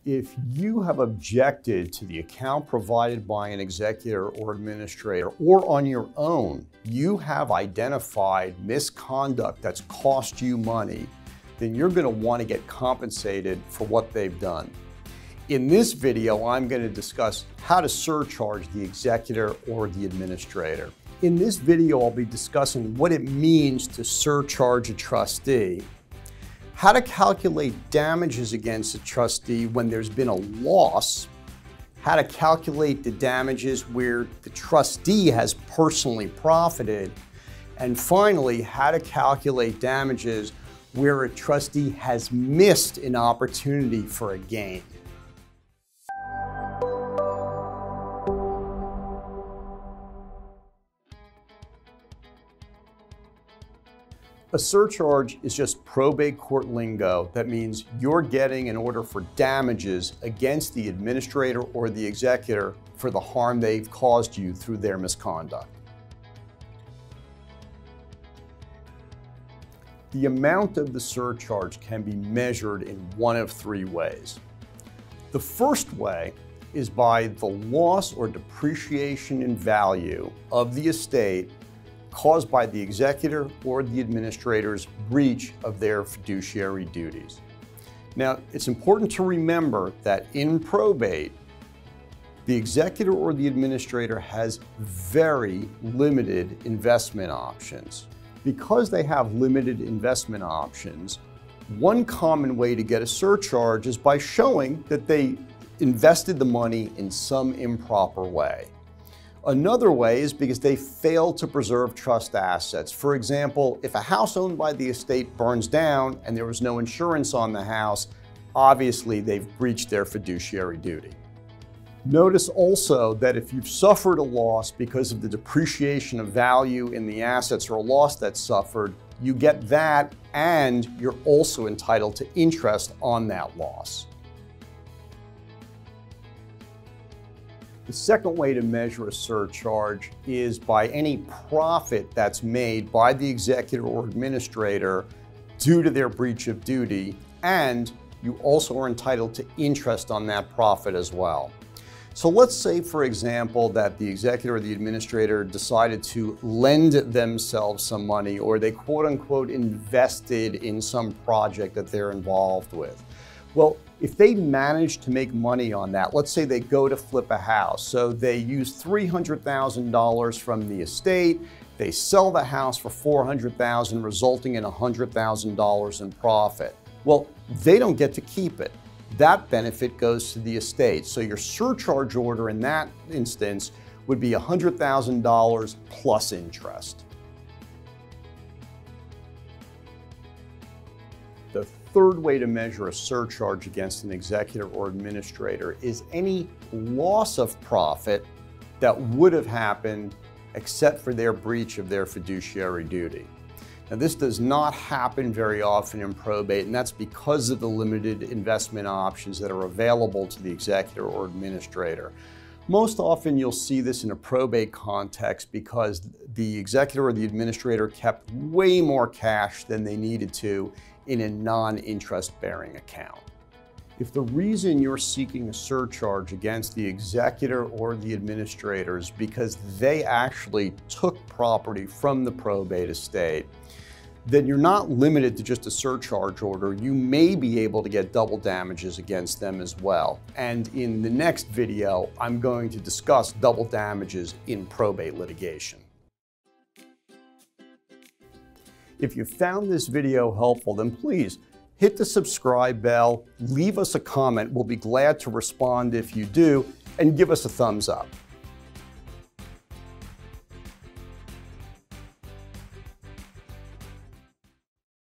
If you have objected to the account provided by an executor or administrator, or on your own, you have identified misconduct that's cost you money, then you're going to want to get compensated for what they've done. In this video, I'm going to discuss how to surcharge the executor or the administrator. In this video, I'll be discussing what it means to surcharge a trustee, how to calculate damages against a trustee when there's been a loss, how to calculate the damages where the trustee has personally profited, and finally, how to calculate damages where a trustee has missed an opportunity for a gain. A surcharge is just probate court lingo that means you're getting an order for damages against the administrator or the executor for the harm they've caused you through their misconduct. The amount of the surcharge can be measured in one of three ways. The first way is by the loss or depreciation in value of the estate caused by the executor or the administrator's breach of their fiduciary duties. Now, it's important to remember that in probate, the executor or the administrator has very limited investment options. Because they have limited investment options, one common way to get a surcharge is by showing that they invested the money in some improper way. Another way is because they failed to preserve trust assets. For example, if a house owned by the estate burns down and there was no insurance on the house, obviously they've breached their fiduciary duty. Notice also that if you've suffered a loss because of the depreciation of value in the assets or a loss that's suffered, you get that and you're also entitled to interest on that loss. The second way to measure a surcharge is by any profit that's made by the executor or administrator due to their breach of duty, and you also are entitled to interest on that profit as well. So let's say, for example, that the executor or the administrator decided to lend themselves some money, or they quote unquote invested in some project that they're involved with. Well, if they manage to make money on that, let's say they go to flip a house. So they use $300,000 from the estate, they sell the house for $400,000, resulting in $100,000 in profit. Well, they don't get to keep it. That benefit goes to the estate. So your surcharge order in that instance would be $100,000 plus interest. The third way to measure a surcharge against an executor or administrator is any loss of profit that would have happened except for their breach of their fiduciary duty. Now, this does not happen very often in probate, and that's because of the limited investment options that are available to the executor or administrator. Most often you'll see this in a probate context because the executor or the administrator kept way more cash than they needed to in a non-interest bearing account. If the reason you're seeking a surcharge against the executor or the administrator is because they actually took property from the probate estate, then you're not limited to just a surcharge order. You may be able to get double damages against them as well. And in the next video, I'm going to discuss double damages in probate litigation. If you found this video helpful, then please hit the subscribe bell, leave us a comment. We'll be glad to respond if you do, and give us a thumbs up.